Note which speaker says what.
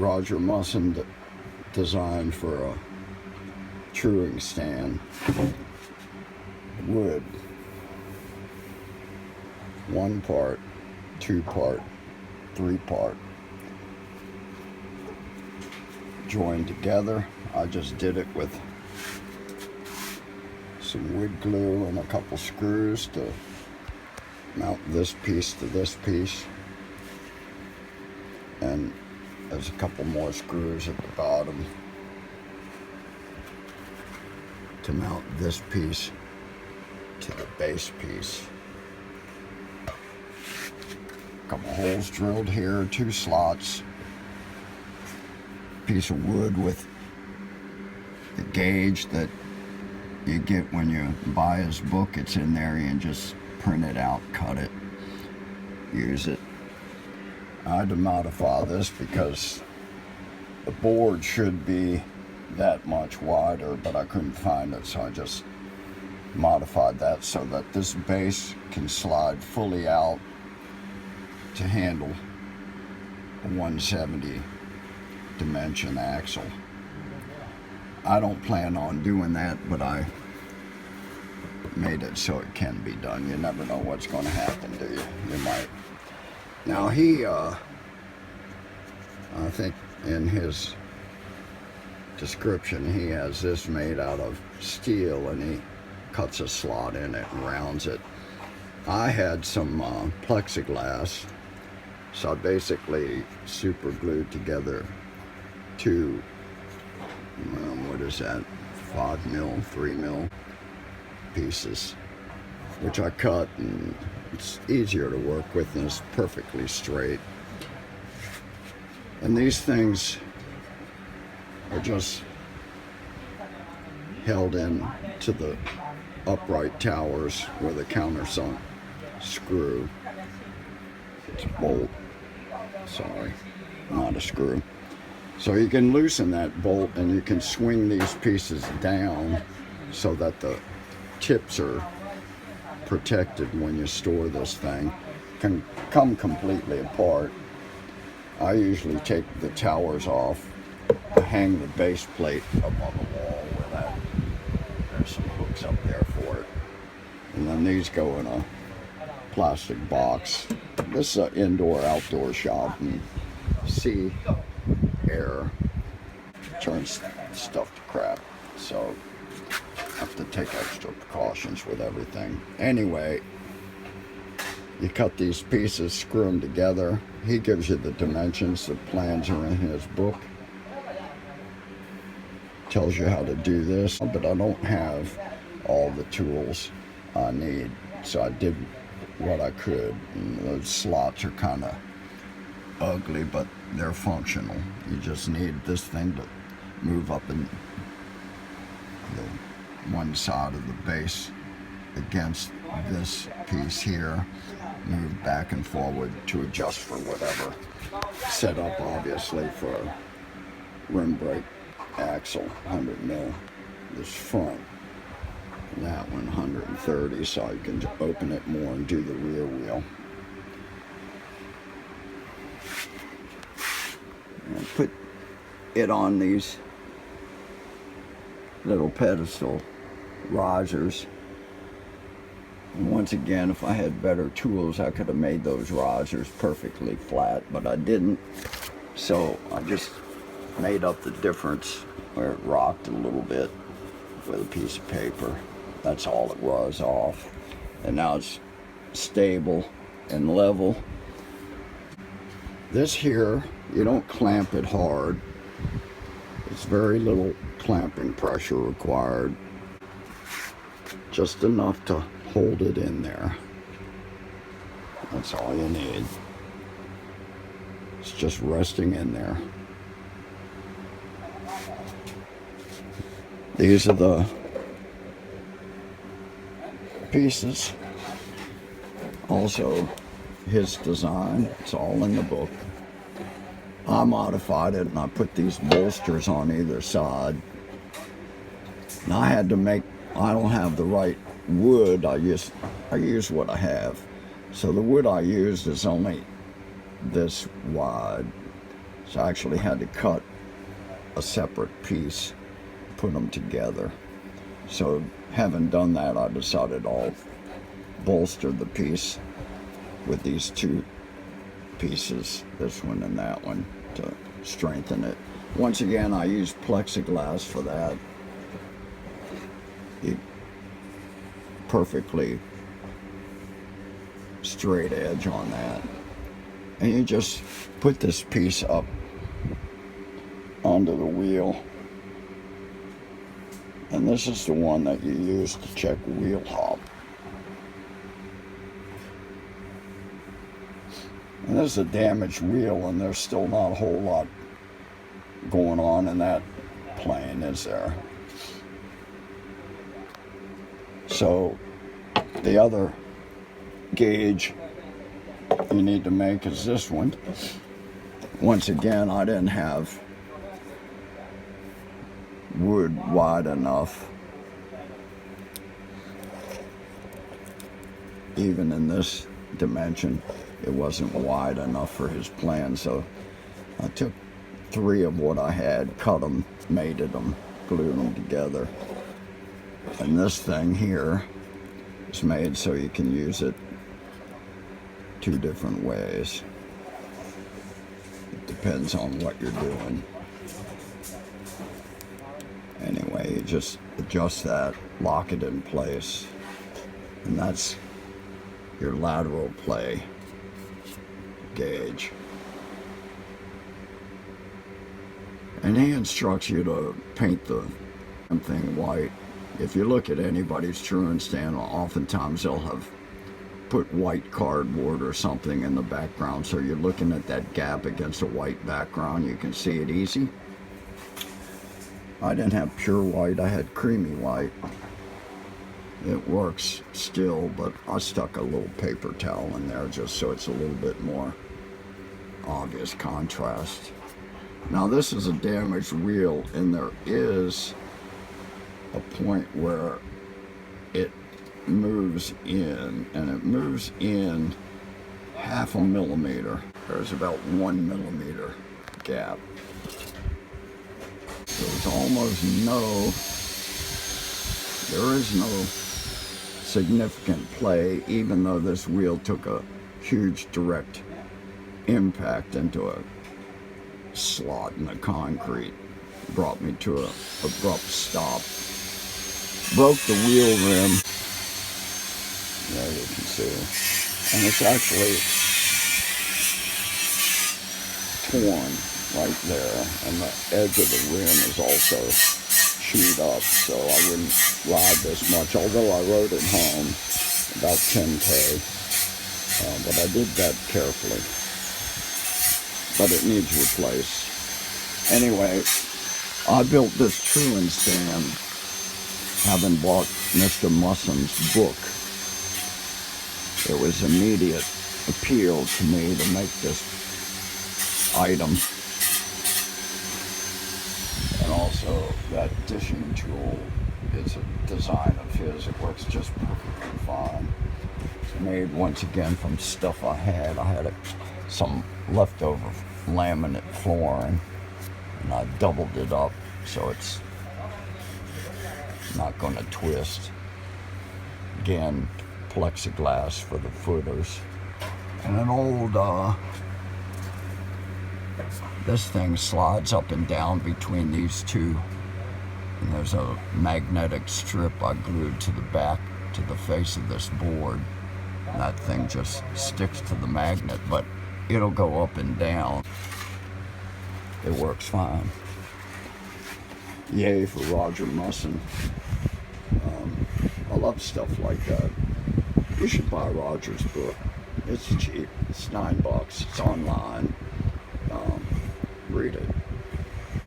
Speaker 1: Roger Musson designed for a truing stand. Wood. 1 part, 2 part, 3 part. Joined together. I just did it with some wood glue and a couple screws to mount this piece to this piece. And there's a couple more screws at the bottom to mount this piece to the base piece. Couple holes drilled here, 2 slots, piece of wood with the gauge that you get when you buy his book. It's in there. You can just print it out, cut it, use it. I had to modify this because the board should be that much wider, but I couldn't find it, so I just modified that so that this base can slide fully out to handle a 170 dimension axle. I don't plan on doing that, but I made it so it can be done. You never know what's going to happen, do you? You might. Now he, I think in his description, he has this made out of steel, and he cuts a slot in it and rounds it. I had some plexiglass, so I basically super glued together 2, what is that, 5 mil, 3 mil pieces, which I cut, and it's easier to work with, and it's perfectly straight. And these things are just held in to the upright towers with a countersunk screw. It's a bolt, sorry, not a screw. So you can loosen that bolt, and you can swing these pieces down so that the tips are protected when you store this thing. Can come completely apart. I usually take the towers off, hang the base plate up on the wall with that. There's some hooks up there for it. And then these go in a plastic box. This is an indoor-outdoor shop, and sea air turns stuff to crap, so I have to take extra precautions with everything. Anyway, you cut these pieces, screw them together. He gives you the dimensions. The plans are in his book. Tells you how to do this, but I don't have all the tools I need, so I did what I could. And those slots are kind of ugly, but they're functional. You just need this thing to move up in the one side of the base against this piece here, move back and forward to adjust for whatever. Set up obviously for a rim brake axle, 100 mil. This front, and that one 130, so you can open it more and do the rear wheel. And put it on these little pedestal risers. And once again, if I had better tools, I could have made those risers perfectly flat, but I didn't. So I just made up the difference where it rocked a little bit with a piece of paper. That's all it was off. And now it's stable and level. This here, you don't clamp it hard. It's very little clamping pressure required. Just enough to hold it in there. That's all you need. It's just resting in there. These are the pieces. Also his design. It's all in the book. I modified it and I put these bolsters on either side. Now I had to make, I don't have the right wood. I use what I have. So the wood I used is only this wide. So I actually had to cut a separate piece, put them together. So having done that, I decided I'll bolster the piece with these two pieces, this one and that one, to strengthen it. Once again, I use plexiglass for that. Perfectly straight edge on that. And you just put this piece up onto the wheel. And this is the one that you use to check wheel hop. And this is a damaged wheel, and there's still not a whole lot going on in that plane, is there? So the other gauge you need to make is this one. Once again, I didn't have wood wide enough, even in this dimension. It wasn't wide enough for his plan, so I took 3 of what I had, cut them, mated them, glued them together. And this thing here is made so you can use it 2 different ways. It depends on what you're doing. Anyway, you just adjust that, lock it in place, and that's your lateral play gauge. And he instructs you to paint the thing white. If you look at anybody's truant stand, oftentimes they'll have put white cardboard or something in the background, so you're looking at that gap against a white background. You can see it easy. I didn't have pure white, I had creamy white. It works still, but I stuck a little paper towel in there just so it's a little bit more obvious contrast. Now this is a damaged wheel, and there is a point where it moves in, and it moves in 1/2 millimeter. There's about 1 millimeter gap. There's almost there is no significant play, even though this wheel took a huge direct impact into a slot in the concrete. Brought me to an abrupt stop. Broke the wheel rim. There you can see. And it's actually torn right there. And the edge of the rim is also chewed up. So I wouldn't ride this much. Although I rode it home about 10K. But I did that carefully. But it needs replaced. Anyway, I built this truant stand having bought Mr. Musson's book. It was immediate appeal to me to make this item. And also that dishing tool is a design of his. It works just perfectly fine. It's made once again from stuff I had. I had some leftover laminate flooring, and I doubled it up so it's not going to twist. Again, plexiglass for the footers. And an old, this thing slides up and down between these two. And there's a magnetic strip I glued to the back, to the face of this board. And that thing just sticks to the magnet, but it'll go up and down. It works fine. Yay for Roger Musson. I love stuff like that. You should buy Roger's book. It's cheap. It's $9. It's online. Read it.